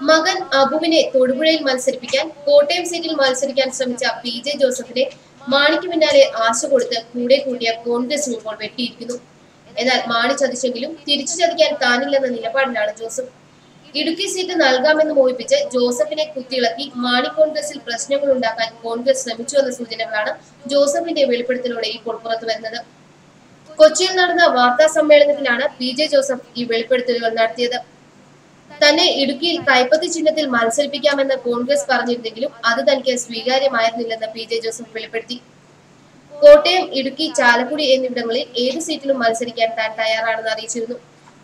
മകൻ അബുവിനെ തൊടുപുഴയിൽ മത്സരിപ്പിക്കാൻ കോട്ടയം സീറ്റിൽ മത്സരിക്കാൻ ശ്രമിച്ച പി.ജെ. ജോസഫിനെ മാണിക്ക് പിന്നാലെ ആശ കൊടുത്ത് കൂടെ കൂട്ടിയ കോൺഗ്രസ് ഇപ്പോൾ വെട്ടിയിരിക്കുന്നു. എന്നാൽ മാണി ചതിച്ചെങ്കിലും തിരിച്ചു ചതിക്കാൻ താനില്ലെന്ന നിലപാടിലാണ് ജോസഫ്. ഇടുക്കി സീറ്റ് നൽകാമെന്ന് മോഹിപ്പിച്ച് ജോസഫിനെ കുത്തിയിളക്കി മാണി കോൺഗ്രസിൽ പ്രശ്നങ്ങൾ ഉണ്ടാക്കാൻ കോൺഗ്രസ് ശ്രമിച്ചുവെന്ന സൂചനകളാണ് ജോസഫിന്റെ വെളിപ്പെടുത്തലോടെ ഇപ്പോൾ പുറത്തുവരുന്നത്. കൊച്ചിയിൽ നടന്ന വാർത്താ സമ്മേളനത്തിലാണ് പി.ജെ. ജോസഫ് ഈ വെളിപ്പെടുത്തലുകൾ നടത്തിയത്. തന്നെ ഇടുക്കിയിൽ കൈപ്പത്തി ചിഹ്നത്തിൽ മത്സരിപ്പിക്കാമെന്ന് കോൺഗ്രസ് പറഞ്ഞിരുന്നെങ്കിലും അത് തനിക്ക് സ്വീകാര്യമായിരുന്നില്ലെന്ന് പി.ജെ. ജോസഫ് വെളിപ്പെടുത്തി. കോട്ടയം, ഇടുക്കി, ചാലക്കുടി എന്നിവിടങ്ങളിൽ ഏത് സീറ്റിലും മത്സരിക്കാൻ താൻ തയ്യാറാണെന്ന് അറിയിച്ചിരുന്നു.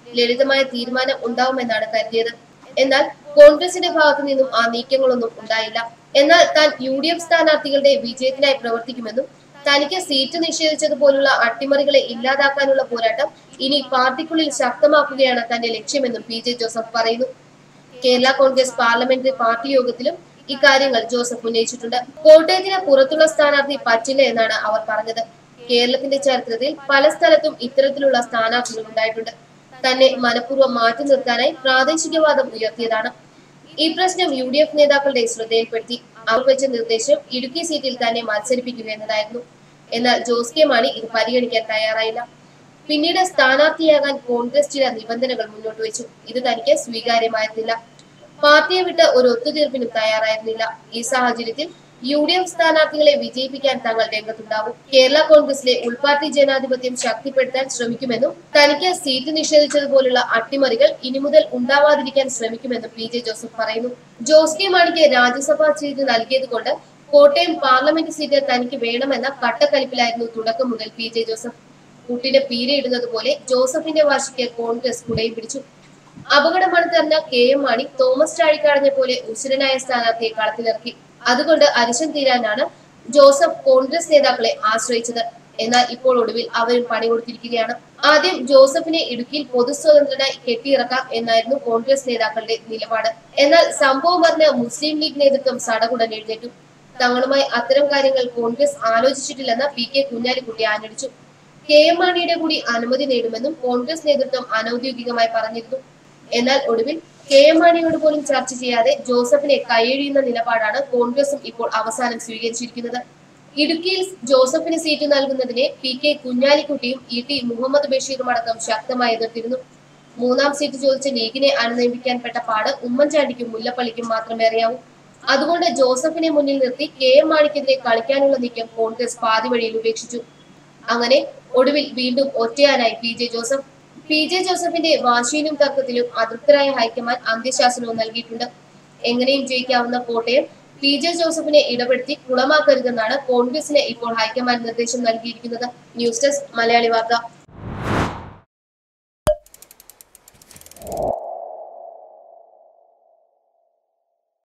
ലളിതമായ തീരുമാനം ഉണ്ടാവുമെന്നാണ് കരുതിയത്. എന്നാൽ കോൺഗ്രസിന്റെ ഭാഗത്തു നിന്നും ആ നീക്കങ്ങളൊന്നും ഉണ്ടായില്ല. എന്നാൽ താൻ UDF സ്ഥാനാർത്ഥികളുടെ വിജയത്തിനായി പ്രവർത്തിക്കുമെന്നും തനിക്ക് സീറ്റ് നിഷേധിച്ചതുപോലുള്ള അട്ടിമറികളെ ഇല്ലാതാക്കാനുള്ള പോരാട്ടം ഇനി പാർട്ടിക്കുള്ളിൽ ശക്തമാക്കുകയാണ് തന്റെ ലക്ഷ്യമെന്നും പി.ജെ. ജോസഫ് പറയുന്നു. കേരള കോൺഗ്രസ് പാർലമെന്ററി പാർട്ടി യോഗത്തിലും ഇക്കാര്യങ്ങൾ ജോസഫ് ഉന്നയിച്ചിട്ടുണ്ട്. കോട്ടയത്തിന് പുറത്തുള്ള സ്ഥാനാർത്ഥി പറ്റില്ല എന്നാണ് അവർ പറഞ്ഞത്. കേരളത്തിന്റെ ചരിത്രത്തിൽ പല സ്ഥലത്തും ഇത്തരത്തിലുള്ള സ്ഥാനാർത്ഥികൾ ഉണ്ടായിട്ടുണ്ട്. തന്നെ മനഃപൂർവ്വം മാറ്റി നിർത്താനായി പ്രാദേശികവാദം ഉയർത്തിയതാണ്. ഈ പ്രശ്നം UDF നേതാക്കളുടെ ശ്രദ്ധയിൽപ്പെടുത്തി. അവർ വെച്ച നിർദ്ദേശം ഇടുക്കി സീറ്റിൽ തന്നെ മത്സരിപ്പിക്കുക എന്നതായിരുന്നു. എന്നാൽ ജോസ് കെ മാണി ഇത് പരിഗണിക്കാൻ തയ്യാറായില്ല. പിന്നീട് സ്ഥാനാർത്ഥിയാകാൻ കോൺഗ്രസ് ചില നിബന്ധനകൾ മുന്നോട്ട് വെച്ചു. ഇത് തനിക്ക് സ്വീകാര്യമായിരുന്നില്ല. പാർട്ടിയെ വിട്ട് ഒരു ഒത്തുതീർപ്പിനും തയ്യാറായിരുന്നില്ല. ഈ സാഹചര്യത്തിൽ UDF സ്ഥാനാർത്ഥികളെ വിജയിപ്പിക്കാൻ തങ്ങൾ രംഗത്തുണ്ടാവും. കേരള കോൺഗ്രസിലെ ഉൾപാർട്ടി ജനാധിപത്യം ശക്തിപ്പെടുത്താൻ ശ്രമിക്കുമെന്നും തനിക്ക് സീറ്റ് നിഷേധിച്ചതുപോലുള്ള അട്ടിമറികൾ ഇനി മുതൽ ഉണ്ടാവാതിരിക്കാൻ ശ്രമിക്കുമെന്നും പി.ജെ. ജോസഫ് പറയുന്നു. ജോസ് കെ മാണിക്ക് രാജ്യസഭാ സീറ്റ് നൽകിയത് കൊണ്ട് കോട്ടയം പാർലമെന്റ് സീറ്റ് തനിക്ക് വേണമെന്ന കട്ടക്കലിപ്പിലായിരുന്നു തുടക്കം മുതൽ പി.ജെ. ജോസഫ്. കുട്ടിയുടെ പീരയിടുന്നത് പോലെ ജോസഫിന്റെ വാശിക്ക് കോൺഗ്രസ് കുടയും പിടിച്ചു. അപകടമാണ് തെരഞ്ഞ KM മാണി തോമസ് ചാഴിക്കാടനെ പോലെ ഉശിരനായ സ്ഥാനാർത്ഥിയെ കളത്തിലിറക്കി. അതുകൊണ്ട് അരിശം തീരാനാണ് ജോസഫ് കോൺഗ്രസ് നേതാക്കളെ ആശ്രയിച്ചത്. എന്നാൽ ഇപ്പോൾ ഒടുവിൽ അവരും പണി കൊടുത്തിരിക്കുകയാണ്. ആദ്യം ജോസഫിനെ ഇടുക്കിയിൽ പൊതുസ്വതന്ത്രനായി കെട്ടിയിറക്കാം എന്നായിരുന്നു കോൺഗ്രസ് നേതാക്കളുടെ നിലപാട്. എന്നാൽ സംഭവം അറിഞ്ഞ മുസ്ലിം ലീഗ് നേതൃത്വം സടകുടൻ എഴുന്നേറ്റു. തങ്ങളുമായി അത്തരം കാര്യങ്ങൾ കോൺഗ്രസ് ആലോചിച്ചിട്ടില്ലെന്ന് PK കുഞ്ഞാലിക്കുട്ടി ആഞ്ഞടിച്ചു. KM മാണിയുടെ കൂടി അനുമതി നേടുമെന്നും കോൺഗ്രസ് നേതൃത്വം അനൌദ്യോഗികമായി പറഞ്ഞിരുന്നു. എന്നാൽ ഒടുവിൽ KM മാണിയോട് പോലും ചർച്ച ചെയ്യാതെ ജോസഫിനെ കൈയൊഴിയുന്ന നിലപാടാണ് കോൺഗ്രസും ഇപ്പോൾ അവസാനം സ്വീകരിച്ചിരിക്കുന്നത്. ഇടുക്കിയിൽ ജോസഫിന് സീറ്റ് നൽകുന്നതിനെ PK കുഞ്ഞാലിക്കുട്ടിയും ET മുഹമ്മദ് ബഷീറും അടക്കം ശക്തമായി എതിർത്തിരുന്നു. മൂന്നാം സീറ്റ് ചോദിച്ച ലീഗിനെ അനുനയിപ്പിക്കാൻ പെട്ട പാട് ഉമ്മൻചാണ്ടിക്കും മുല്ലപ്പള്ളിക്കും മാത്രമേ അറിയാവൂ. അതുകൊണ്ട് ജോസഫിനെ മുന്നിൽ നിർത്തി KM മാണിക്കെതിരെ കളിക്കാനുള്ള നീക്കം കോൺഗ്രസ് പാതി വഴിയിൽ ഉപേക്ഷിച്ചു. അങ്ങനെ ഒടുവിൽ വീണ്ടും ഒറ്റയാനായി പി.ജെ. ജോസഫ്. പി.ജെ. ജോസഫിന്റെ വാശിയിലും തർക്കത്തിലും അതൃപ്തരായ ഹൈക്കമാൻഡ് അന്ത്യശാസനവും നൽകിയിട്ടുണ്ട്. എങ്ങനെയും ജയിക്കാവുന്ന കോട്ടയം പി.ജെ. ജോസഫിനെ ഇടപെടുത്തി കുളമാക്കരുതെന്നാണ് കോൺഗ്രസിന് ഇപ്പോൾ ഹൈക്കമാൻഡ് നിർദ്ദേശം നൽകിയിരിക്കുന്നത്. ന്യൂസ് ഡെസ്ക് മലയാളി വാർത്ത.